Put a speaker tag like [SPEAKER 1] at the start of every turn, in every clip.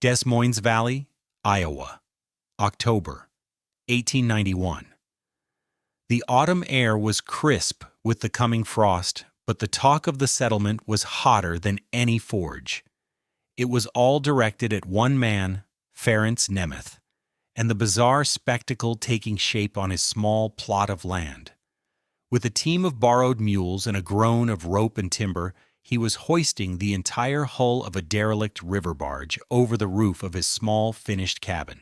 [SPEAKER 1] Des Moines Valley, Iowa, October, 1891. The autumn air was crisp with the coming frost, but the talk of the settlement was hotter than any forge. It was all directed at one man, Ferencz Nemeth, and the bizarre spectacle taking shape on his small plot of land. With a team of borrowed mules and a groan of rope and timber, he was hoisting the entire hull of a derelict river barge over the roof of his small finished cabin.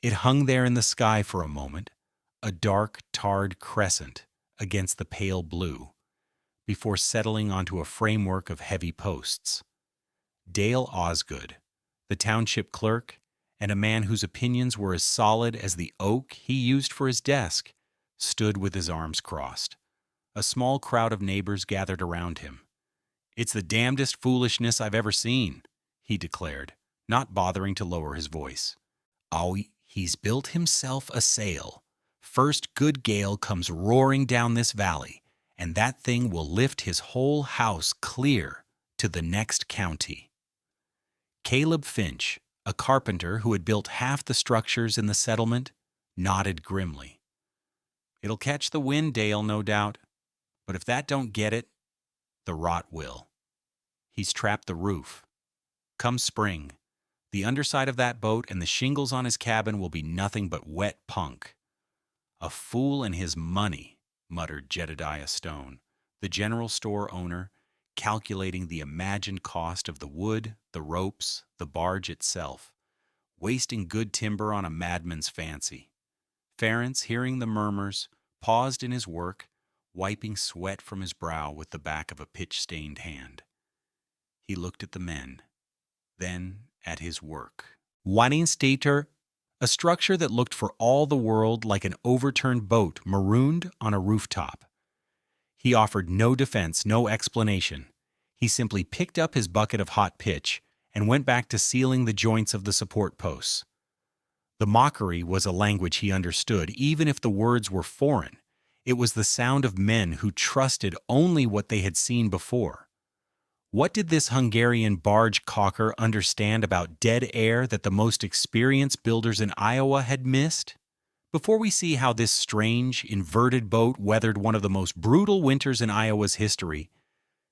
[SPEAKER 1] It hung there in the sky for a moment, a dark, tarred crescent against the pale blue, before settling onto a framework of heavy posts. Dale Osgood, the township clerk, and a man whose opinions were as solid as the oak he used for his desk, stood with his arms crossed. A small crowd of neighbors gathered around him. "It's the damnedest foolishness I've ever seen," he declared, not bothering to lower his voice. "Oh, he's built himself a sail. First good gale comes roaring down this valley, and that thing will lift his whole house clear to the next county." Caleb Finch, a carpenter who had built half the structures in the settlement, nodded grimly. "It'll catch the wind, Dale, no doubt. But if that don't get it, the rot will. He's trapped the roof. Come spring, the underside of that boat and the shingles on his cabin will be nothing but wet punk." "A fool and his money," muttered Jedediah Stone, the general store owner, calculating the imagined cost of the wood, the ropes, the barge itself, wasting good timber on a madman's fancy. Ferencz, hearing the murmurs, paused in his work, wiping sweat from his brow with the back of a pitch-stained hand. He looked at the men, then at his work. Weinsteter, a structure that looked for all the world like an overturned boat marooned on a rooftop. He offered no defense, no explanation. He simply picked up his bucket of hot pitch and went back to sealing the joints of the support posts. The mockery was a language he understood, even if the words were foreign. It was the sound of men who trusted only what they had seen before. What did this Hungarian barge caulker understand about dead air that the most experienced builders in Iowa had missed? Before we see how this strange, inverted boat weathered one of the most brutal winters in Iowa's history,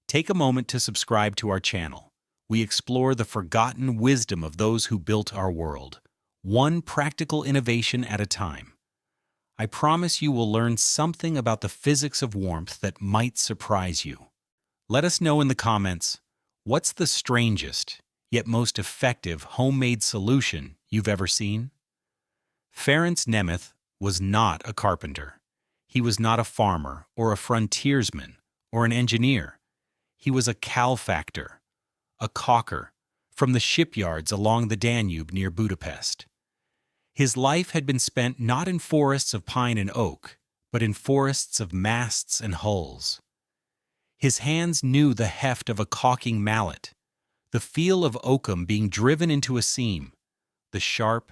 [SPEAKER 1] take a moment to subscribe to our channel. We explore the forgotten wisdom of those who built our world, one practical innovation at a time. I promise you will learn something about the physics of warmth that might surprise you. Let us know in the comments, what's the strangest, yet most effective homemade solution you've ever seen? Ferencz Nemeth was not a carpenter. He was not a farmer or a frontiersman or an engineer. He was a calefactor, a caulker, from the shipyards along the Danube near Budapest. His life had been spent not in forests of pine and oak, but in forests of masts and hulls. His hands knew the heft of a caulking mallet, the feel of oakum being driven into a seam, the sharp,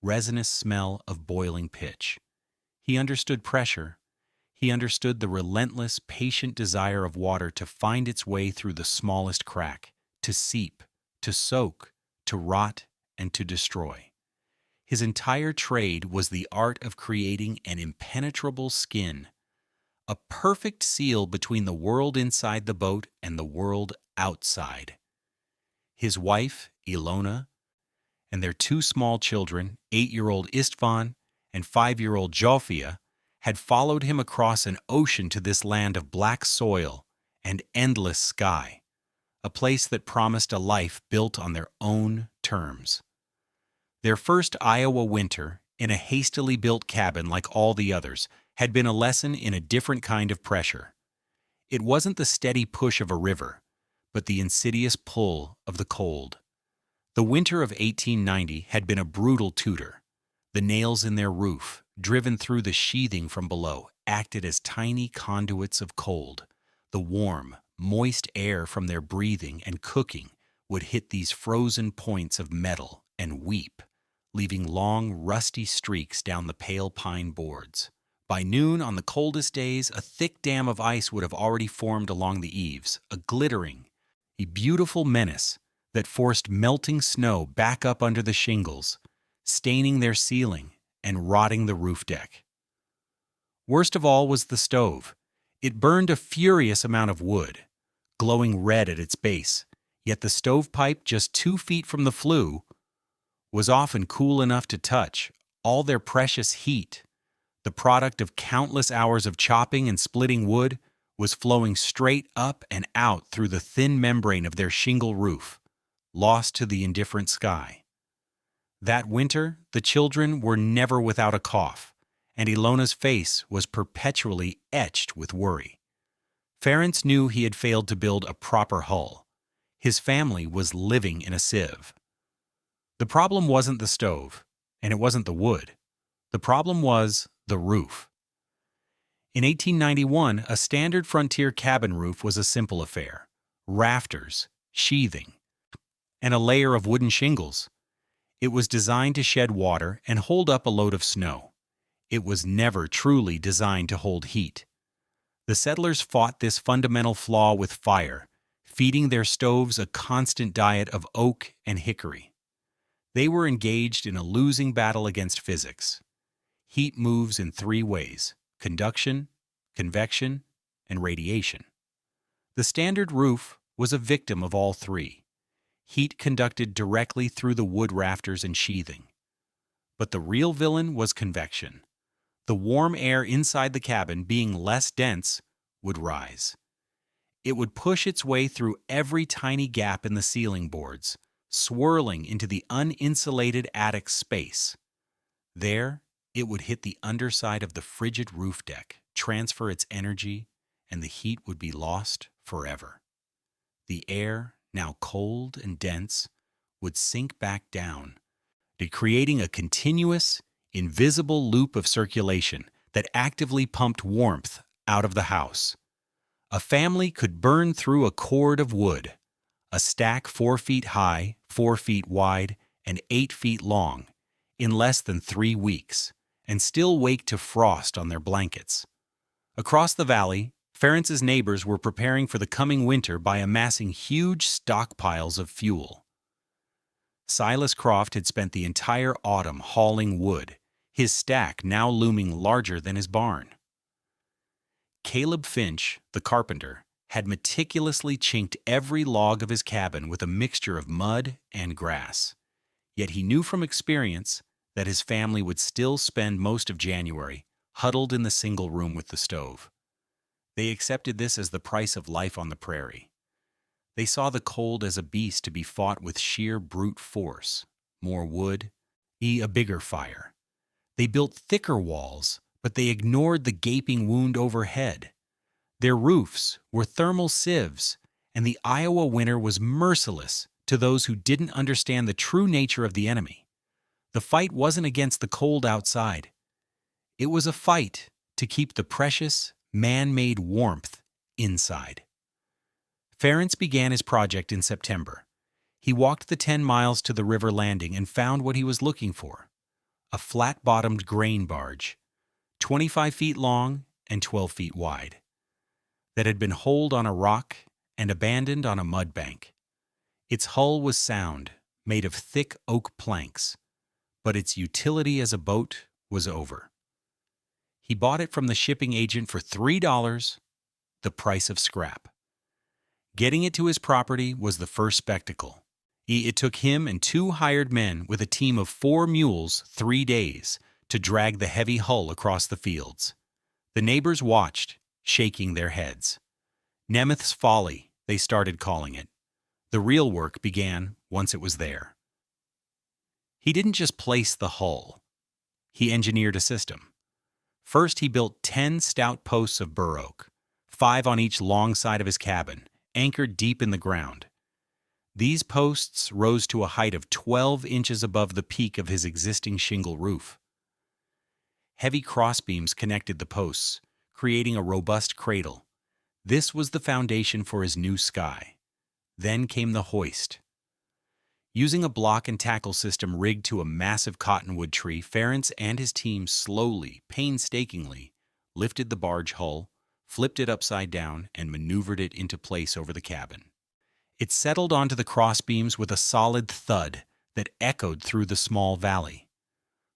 [SPEAKER 1] resinous smell of boiling pitch. He understood pressure. He understood the relentless, patient desire of water to find its way through the smallest crack, to seep, to soak, to rot, and to destroy. His entire trade was the art of creating an impenetrable skin, a perfect seal between the world inside the boat and the world outside. His wife, Ilona, and their two small children, 8-year-old Istvan and 5-year-old Zsofia, had followed him across an ocean to this land of black soil and endless sky, a place that promised a life built on their own terms. Their first Iowa winter, in a hastily built cabin like all the others, had been a lesson in a different kind of pressure. It wasn't the steady push of a river, but the insidious pull of the cold. The winter of 1890 had been a brutal tutor. The nails in their roof, driven through the sheathing from below, acted as tiny conduits of cold. The warm, moist air from their breathing and cooking would hit these frozen points of metal and weep, leaving long, rusty streaks down the pale pine boards. By noon on the coldest days, a thick dam of ice would have already formed along the eaves, a glittering, a beautiful menace that forced melting snow back up under the shingles, staining their ceiling and rotting the roof deck. Worst of all was the stove. It burned a furious amount of wood, glowing red at its base, yet the stovepipe just 2 feet from the flue was often cool enough to touch. All their precious heat, the product of countless hours of chopping and splitting wood, was flowing straight up and out through the thin membrane of their shingle roof, lost to the indifferent sky. That winter, the children were never without a cough, and Ilona's face was perpetually etched with worry. Ferencz knew he had failed to build a proper hull. His family was living in a sieve. The problem wasn't the stove, and it wasn't the wood. The problem was the roof. In 1891, a standard frontier cabin roof was a simple affair: rafters, sheathing, and a layer of wooden shingles. It was designed to shed water and hold up a load of snow. It was never truly designed to hold heat. The settlers fought this fundamental flaw with fire, feeding their stoves a constant diet of oak and hickory. They were engaged in a losing battle against physics. Heat moves in 3 ways: conduction, convection, and radiation. The standard roof was a victim of all 3. Heat conducted directly through the wood rafters and sheathing. But the real villain was convection. The warm air inside the cabin, being less dense, would rise. It would push its way through every tiny gap in the ceiling boards, swirling into the uninsulated attic space. There, it would hit the underside of the frigid roof deck, transfer its energy, and the heat would be lost forever. The air, now cold and dense, would sink back down, creating a continuous, invisible loop of circulation that actively pumped warmth out of the house. A family could burn through a cord of wood, a stack 4 feet high, 4 feet wide, and 8 feet long, in less than 3 weeks, and still wake to frost on their blankets. Across the valley, Ferencz's neighbors were preparing for the coming winter by amassing huge stockpiles of fuel. Silas Croft had spent the entire autumn hauling wood, his stack now looming larger than his barn. Caleb Finch, the carpenter, had meticulously chinked every log of his cabin with a mixture of mud and grass. Yet he knew from experience that his family would still spend most of January huddled in the single room with the stove. They accepted this as the price of life on the prairie. They saw the cold as a beast to be fought with sheer brute force: more wood, a bigger fire. They built thicker walls, but they ignored the gaping wound overhead. Their roofs were thermal sieves, and the Iowa winter was merciless to those who didn't understand the true nature of the enemy. The fight wasn't against the cold outside. It was a fight to keep the precious, man-made warmth inside. Ferencz began his project in September. He walked the 10 miles to the river landing and found what he was looking for: a flat-bottomed grain barge, 25 feet long and 12 feet wide, that had been holed on a rock and abandoned on a mud bank. Its hull was sound, made of thick oak planks, but its utility as a boat was over. He bought it from the shipping agent for $3, the price of scrap. Getting it to his property was the first spectacle. It took him and 2 hired men with a team of 4 mules 3 days to drag the heavy hull across the fields. The neighbors watched, shaking their heads. Nemeth's Folly, they started calling it. The real work began once it was there. He didn't just place the hull. He engineered a system. First, he built 10 stout posts of bur oak, 5 on each long side of his cabin, anchored deep in the ground. These posts rose to a height of 12 inches above the peak of his existing shingle roof. Heavy crossbeams connected the posts, creating a robust cradle. This was the foundation for his new sky. Then came the hoist. Using a block and tackle system rigged to a massive cottonwood tree, Ferencz and his team slowly, painstakingly, lifted the barge hull, flipped it upside down, and maneuvered it into place over the cabin. It settled onto the crossbeams with a solid thud that echoed through the small valley.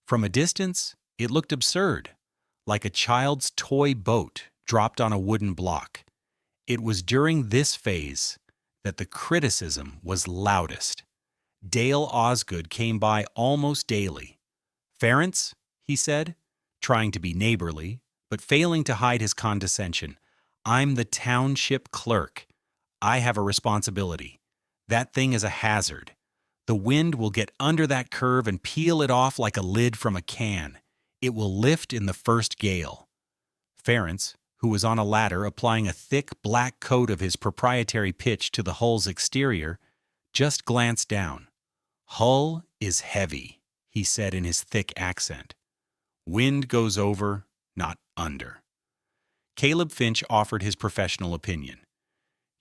[SPEAKER 1] From a distance, it looked absurd, like a child's toy boat dropped on a wooden block. It was during this phase that the criticism was loudest. Dale Osgood came by almost daily. "Ferencz," he said, trying to be neighborly, but failing to hide his condescension, "I'm the township clerk. I have a responsibility. That thing is a hazard. The wind will get under that curve and peel it off like a lid from a can. It will lift in the first gale." Ferencz, who was on a ladder applying a thick black coat of his proprietary pitch to the hull's exterior, just glanced down. "Hull is heavy," he said in his thick accent. "Wind goes over, not under." Caleb Finch offered his professional opinion.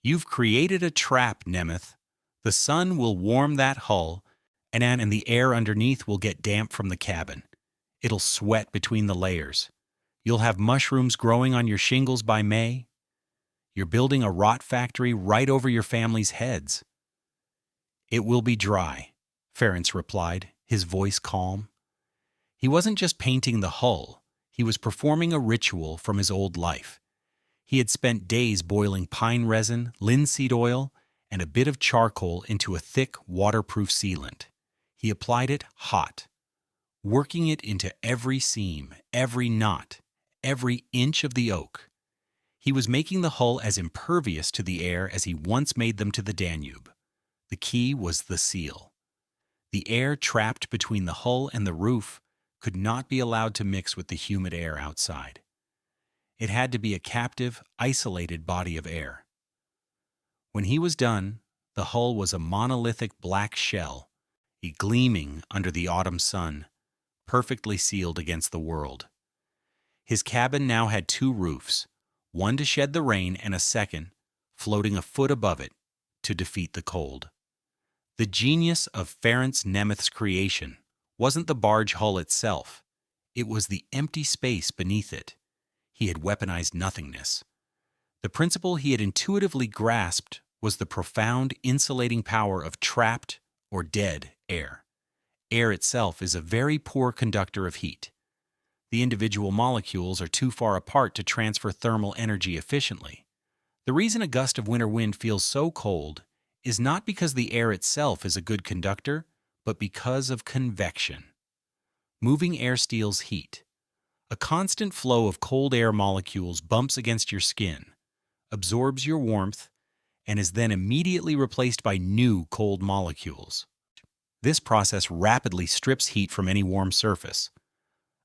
[SPEAKER 1] "You've created a trap, Nemeth. The sun will warm that hull, and the air underneath will get damp from the cabin. It'll sweat between the layers. You'll have mushrooms growing on your shingles by May. You're building a rot factory right over your family's heads." "It will be dry," Ferencz replied, his voice calm. He wasn't just painting the hull, he was performing a ritual from his old life. He had spent days boiling pine resin, linseed oil, and a bit of charcoal into a thick, waterproof sealant. He applied it hot, working it into every seam, every knot, every inch of the oak. He was making the hull as impervious to the air as he once made them to the Danube. The key was the seal. The air trapped between the hull and the roof could not be allowed to mix with the humid air outside. It had to be a captive, isolated body of air. When he was done, the hull was a monolithic black shell, gleaming under the autumn sun, perfectly sealed against the world. His cabin now had two roofs, one to shed the rain and a second, floating a foot above it, to defeat the cold. The genius of Ferencz Nemeth's creation wasn't the barge hull itself. It was the empty space beneath it. He had weaponized nothingness. The principle he had intuitively grasped was the profound insulating power of trapped or dead air. Air itself is a very poor conductor of heat. The individual molecules are too far apart to transfer thermal energy efficiently. The reason a gust of winter wind feels so cold is not because the air itself is a good conductor, but because of convection. Moving air steals heat. A constant flow of cold air molecules bumps against your skin, absorbs your warmth, and is then immediately replaced by new cold molecules. This process rapidly strips heat from any warm surface.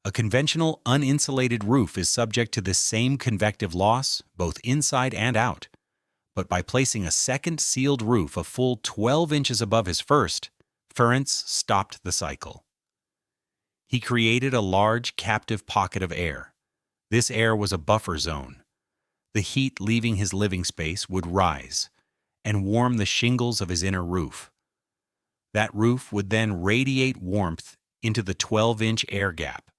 [SPEAKER 1] A conventional, uninsulated roof is subject to this same convective loss, both inside and out. But by placing a second sealed roof a full 12 inches above his first, Ferencz stopped the cycle. He created a large, captive pocket of air. This air was a buffer zone. The heat leaving his living space would rise and warm the shingles of his inner roof. That roof would then radiate warmth into the 12-inch air gap.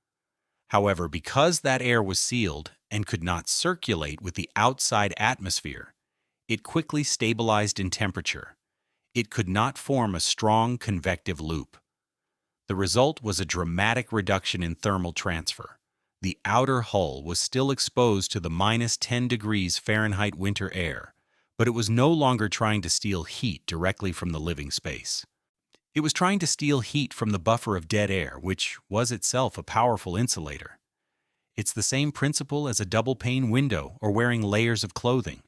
[SPEAKER 1] However, because that air was sealed and could not circulate with the outside atmosphere, it quickly stabilized in temperature. It could not form a strong convective loop. The result was a dramatic reduction in thermal transfer. The outer hull was still exposed to the -10 degrees Fahrenheit winter air, but it was no longer trying to steal heat directly from the living space. It was trying to steal heat from the buffer of dead air, which was itself a powerful insulator. It's the same principle as a double-pane window or wearing layers of clothing.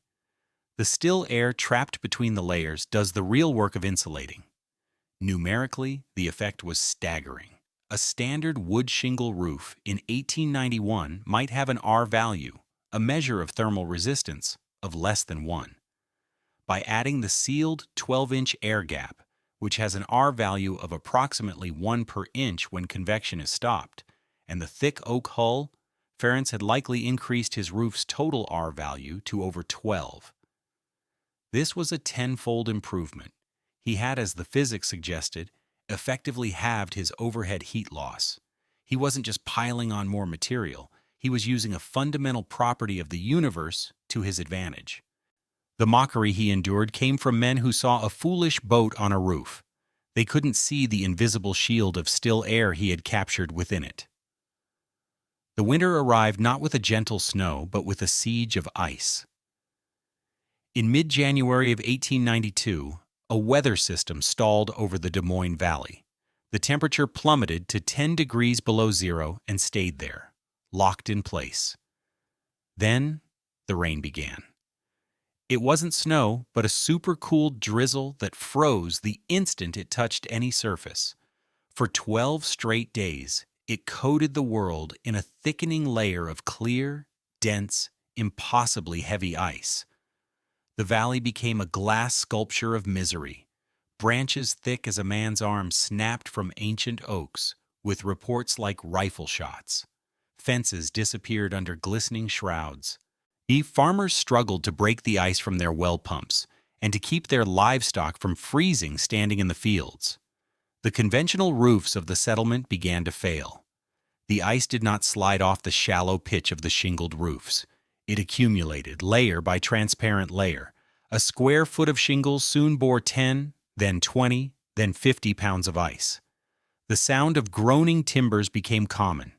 [SPEAKER 1] The still air trapped between the layers does the real work of insulating. Numerically, the effect was staggering. A standard wood shingle roof in 1891 might have an R value, a measure of thermal resistance, of less than 1. By adding the sealed 12-inch air gap, which has an R value of approximately 1 per inch when convection is stopped, and the thick oak hull, Ferencz had likely increased his roof's total R value to over 12. This was a tenfold improvement. He had, as the physics suggested, effectively halved his overhead heat loss. He wasn't just piling on more material, he was using a fundamental property of the universe to his advantage. The mockery he endured came from men who saw a foolish boat on a roof. They couldn't see the invisible shield of still air he had captured within it. The winter arrived not with a gentle snow, but with a siege of ice. In mid-January of 1892, a weather system stalled over the Des Moines Valley. The temperature plummeted to 10 degrees below zero and stayed there, locked in place. Then, the rain began. It wasn't snow, but a super-cooled drizzle that froze the instant it touched any surface. For 12 straight days, it coated the world in a thickening layer of clear, dense, impossibly heavy ice. The valley became a glass sculpture of misery. Branches thick as a man's arm snapped from ancient oaks, with reports like rifle shots. Fences disappeared under glistening shrouds. Farmers struggled to break the ice from their well pumps and to keep their livestock from freezing standing in the fields. The conventional roofs of the settlement began to fail. The ice did not slide off the shallow pitch of the shingled roofs. It accumulated, layer by transparent layer. A square foot of shingles soon bore 10, then 20, then 50 pounds of ice. The sound of groaning timbers became common.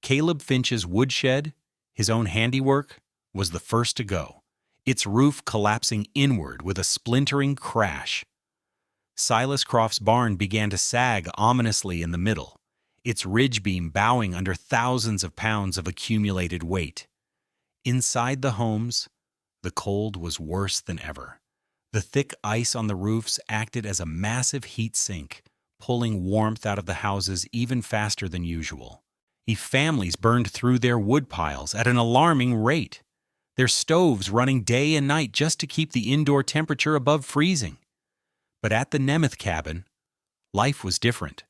[SPEAKER 1] Caleb Finch's woodshed, his own handiwork, was the first to go, its roof collapsing inward with a splintering crash. Silas Croft's barn began to sag ominously in the middle, its ridge beam bowing under thousands of pounds of accumulated weight. Inside the homes, the cold was worse than ever. The thick ice on the roofs acted as a massive heat sink, pulling warmth out of the houses even faster than usual. Families burned through their wood piles at an alarming rate, their stoves running day and night just to keep the indoor temperature above freezing. But at the Nemeth cabin, life was different.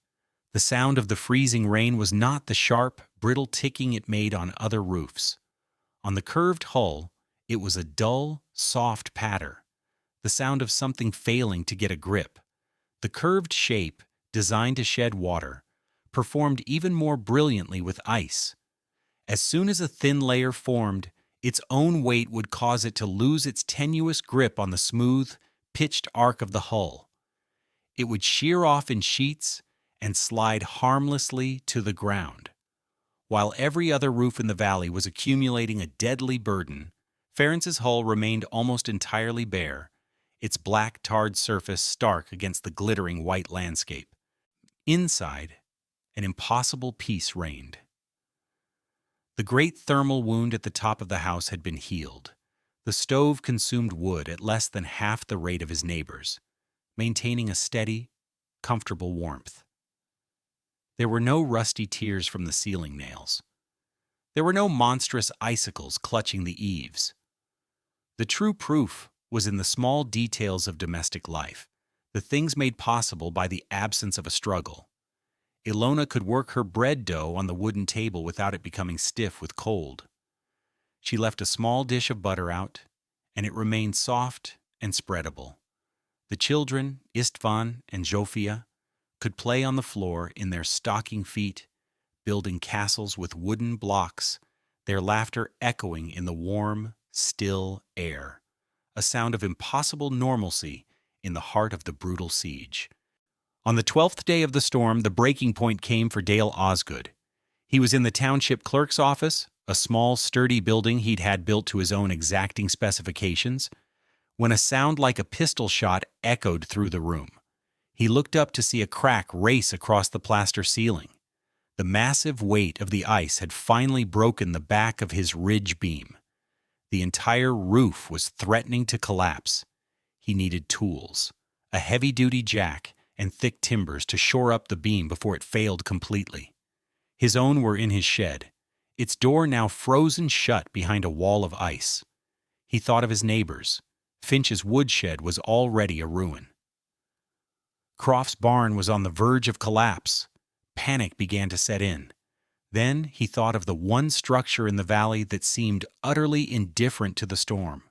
[SPEAKER 1] The sound of the freezing rain was not the sharp, brittle ticking it made on other roofs. On the curved hull, it was a dull, soft patter, the sound of something failing to get a grip. The curved shape, designed to shed water, performed even more brilliantly with ice. As soon as a thin layer formed, its own weight would cause it to lose its tenuous grip on the smooth, pitched arc of the hull. It would shear off in sheets and slide harmlessly to the ground. While every other roof in the valley was accumulating a deadly burden, Ferencz's hull remained almost entirely bare, its black tarred surface stark against the glittering white landscape. Inside, an impossible peace reigned. The great thermal wound at the top of the house had been healed. The stove consumed wood at less than half the rate of his neighbors, maintaining a steady, comfortable warmth. There were no rusty tears from the ceiling nails. There were no monstrous icicles clutching the eaves. The true proof was in the small details of domestic life, the things made possible by the absence of a struggle. Ilona could work her bread dough on the wooden table without it becoming stiff with cold. She left a small dish of butter out, and it remained soft and spreadable. The children, Istvan and Zsofia, could play on the floor in their stocking feet, building castles with wooden blocks, their laughter echoing in the warm, still air, a sound of impossible normalcy in the heart of the brutal siege. On the 12th day of the storm, the breaking point came for Dale Osgood. He was in the township clerk's office, a small, sturdy building he'd had built to his own exacting specifications, when a sound like a pistol shot echoed through the room. He looked up to see a crack race across the plaster ceiling. The massive weight of the ice had finally broken the back of his ridge beam. The entire roof was threatening to collapse. He needed tools, a heavy-duty jack, and thick timbers to shore up the beam before it failed completely. His own were in his shed, its door now frozen shut behind a wall of ice. He thought of his neighbors. Finch's woodshed was already a ruin. Croft's barn was on the verge of collapse. Panic began to set in. Then he thought of the one structure in the valley that seemed utterly indifferent to the storm,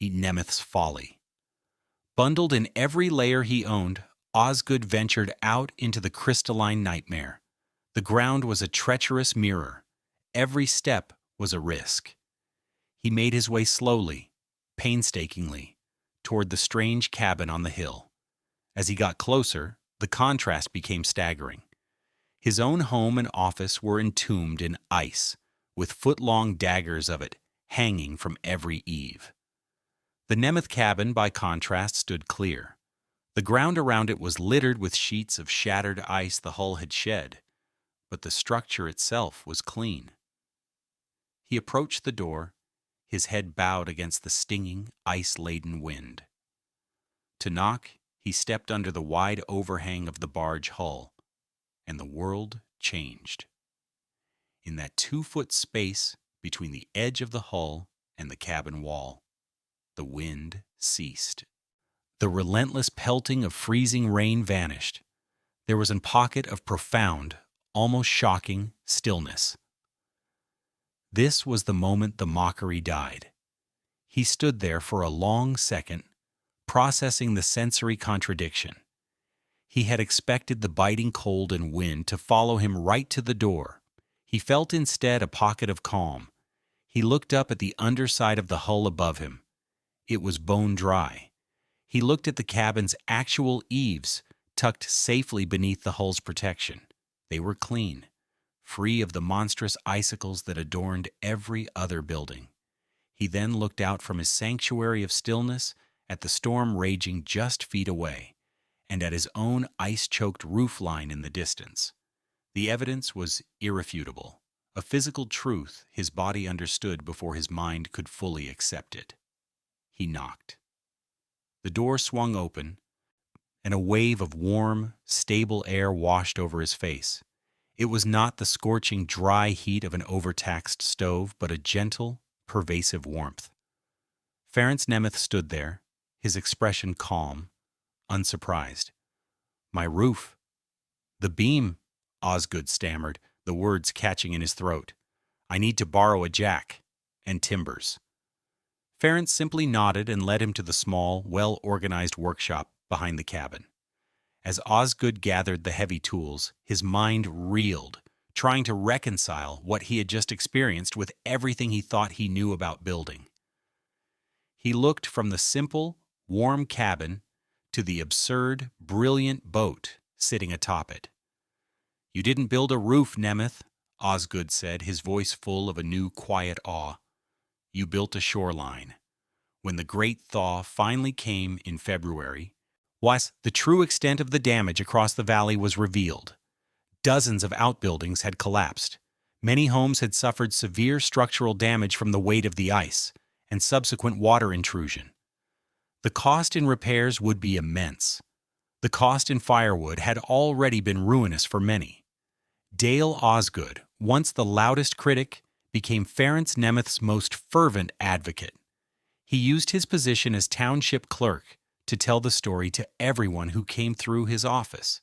[SPEAKER 1] Nemeth's folly. Bundled in every layer he owned, Osgood ventured out into the crystalline nightmare. The ground was a treacherous mirror. Every step was a risk. He made his way slowly, painstakingly, toward the strange cabin on the hill. As he got closer, the contrast became staggering. His own home and office were entombed in ice, with foot-long daggers of it hanging from every eave. The Nemeth cabin, by contrast, stood clear. The ground around it was littered with sheets of shattered ice the hull had shed, but the structure itself was clean. He approached the door, his head bowed against the stinging, ice-laden wind. To knock, he stepped under the wide overhang of the barge hull, and the world changed. In that 2-foot space between the edge of the hull and the cabin wall, the wind ceased. The relentless pelting of freezing rain vanished. There was a pocket of profound, almost shocking stillness. This was the moment the mockery died. He stood there for a long second, processing the sensory contradiction. He had expected the biting cold and wind to follow him right to the door. He felt instead a pocket of calm. He looked up at the underside of the hull above him. It was bone dry. He looked at the cabin's actual eaves, tucked safely beneath the hull's protection. They were clean, free of the monstrous icicles that adorned every other building. He then looked out from his sanctuary of stillness at the storm raging just feet away, and at his own ice-choked roofline in the distance. The evidence was irrefutable, a physical truth his body understood before his mind could fully accept it. He knocked. The door swung open, and a wave of warm, stable air washed over his face. It was not the scorching, dry heat of an overtaxed stove, but a gentle, pervasive warmth. Ferencz Nemeth stood there, his expression calm, unsurprised. "My roof." "The beam," Osgood stammered, the words catching in his throat. "I need to borrow a jack and timbers." Ferencz simply nodded and led him to the small, well-organized workshop behind the cabin. As Osgood gathered the heavy tools, his mind reeled, trying to reconcile what he had just experienced with everything he thought he knew about building. He looked from the simple, warm cabin to the absurd, brilliant boat sitting atop it. "You didn't build a roof, Nemeth," Osgood said, his voice full of a new quiet awe. "You built a shoreline." When the great thaw finally came in February, the true extent of the damage across the valley was revealed. Dozens of outbuildings had collapsed. Many homes had suffered severe structural damage from the weight of the ice and subsequent water intrusion. The cost in repairs would be immense. The cost in firewood had already been ruinous for many. Dale Osgood, once the loudest critic, became Ferencz Nemeth's most fervent advocate. He used his position as township clerk to tell the story to everyone who came through his office.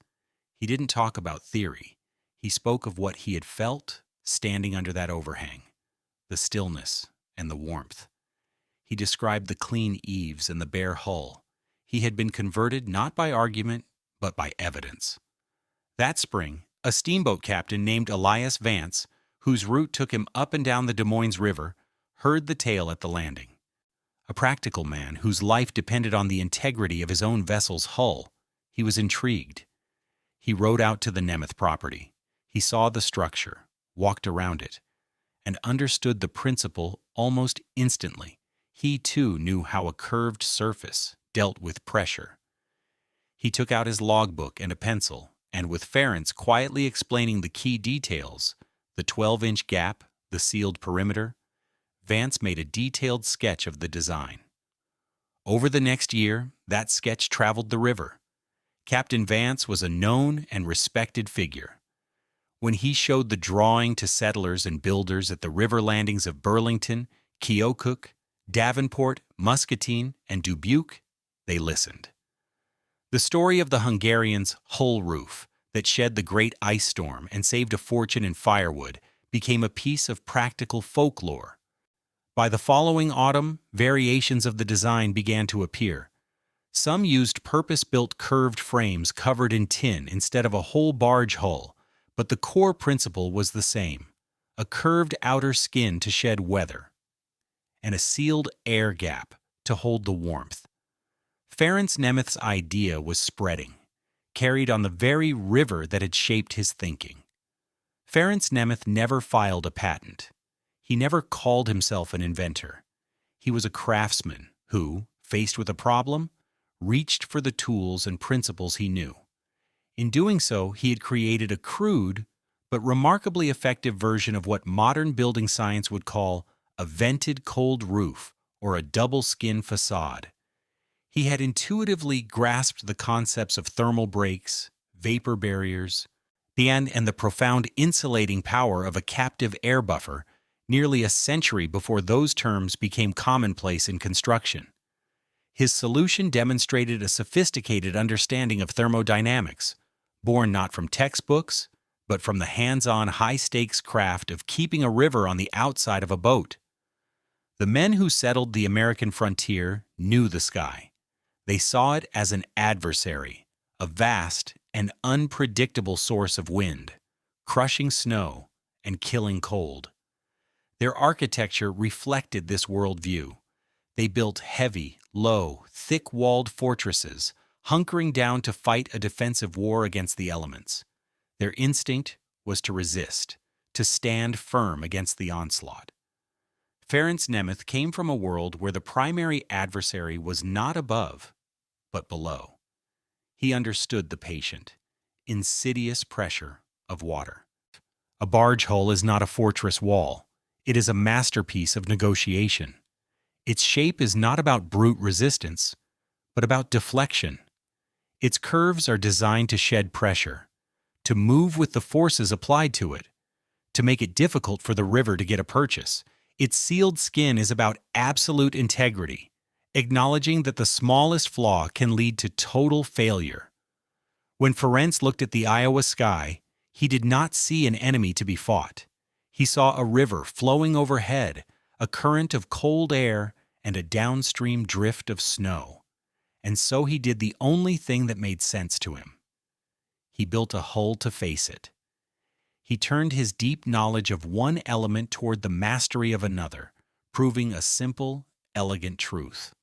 [SPEAKER 1] He didn't talk about theory. He spoke of what he had felt standing under that overhang, the stillness and the warmth. He described the clean eaves and the bare hull. He had been converted not by argument, but by evidence. That spring, a steamboat captain named Elias Vance, whose route took him up and down the Des Moines River, heard the tale at the landing. A practical man whose life depended on the integrity of his own vessel's hull, he was intrigued. He rode out to the Nemeth property. He saw the structure, walked around it, and understood the principle almost instantly. He, too, knew how a curved surface dealt with pressure. He took out his logbook and a pencil, and with Ferencz quietly explaining the key details, the 12-inch gap, the sealed perimeter, Vance made a detailed sketch of the design. Over the next year, that sketch traveled the river. Captain Vance was a known and respected figure. When he showed the drawing to settlers and builders at the river landings of Burlington, Keokuk, Davenport, Muscatine, and Dubuque, they listened. The story of the Hungarian's hull roof that shed the great ice storm and saved a fortune in firewood became a piece of practical folklore. By the following autumn, variations of the design began to appear. Some used purpose-built curved frames covered in tin instead of a whole barge hull, but the core principle was the same: a curved outer skin to shed weather, and a sealed air gap to hold the warmth. Ferencz Nemeth's idea was spreading, carried on the very river that had shaped his thinking. Ferencz Nemeth never filed a patent. He never called himself an inventor. He was a craftsman who, faced with a problem, reached for the tools and principles he knew. In doing so, he had created a crude but remarkably effective version of what modern building science would call a vented cold roof or a double-skin facade. He had intuitively grasped the concepts of thermal breaks, vapor barriers, and the profound insulating power of a captive air buffer nearly a century before those terms became commonplace in construction. His solution demonstrated a sophisticated understanding of thermodynamics, born not from textbooks, but from the hands-on high-stakes craft of keeping a river on the outside of a boat. The men who settled the American frontier knew the sky. They saw it as an adversary, a vast and unpredictable source of wind, crushing snow and killing cold. Their architecture reflected this worldview. They built heavy, low, thick-walled fortresses, hunkering down to fight a defensive war against the elements. Their instinct was to resist, to stand firm against the onslaught. Ferencz Nemeth came from a world where the primary adversary was not above, but below. He understood the patient, insidious pressure of water. A barge hull is not a fortress wall. It is a masterpiece of negotiation. Its shape is not about brute resistance, but about deflection. Its curves are designed to shed pressure, to move with the forces applied to it, to make it difficult for the river to get a purchase. Its sealed skin is about absolute integrity, acknowledging that the smallest flaw can lead to total failure. When Ferencz looked at the Iowa sky, he did not see an enemy to be fought. He saw a river flowing overhead, a current of cold air, and a downstream drift of snow. And so he did the only thing that made sense to him. He built a hull to face it. He turned his deep knowledge of one element toward the mastery of another, proving a simple, elegant truth.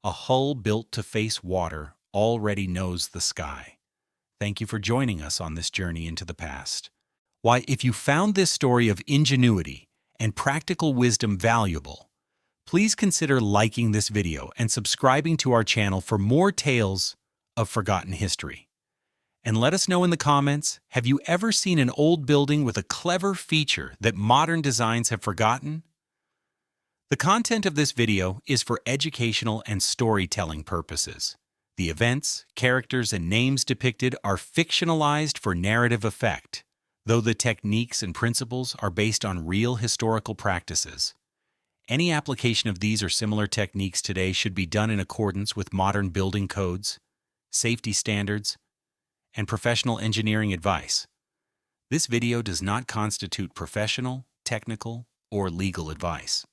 [SPEAKER 1] A hull built to face water already knows the sky. Thank you for joining us on this journey into the past. Why, if you found this story of ingenuity and practical wisdom valuable, please consider liking this video and subscribing to our channel for more tales of forgotten history. And let us know in the comments, have you ever seen an old building with a clever feature that modern designs have forgotten? The content of this video is for educational and storytelling purposes. The events, characters, and names depicted are fictionalized for narrative effect, though the techniques and principles are based on real historical practices. Any application of these or similar techniques today should be done in accordance with modern building codes, safety standards, and professional engineering advice. This video does not constitute professional, technical, or legal advice.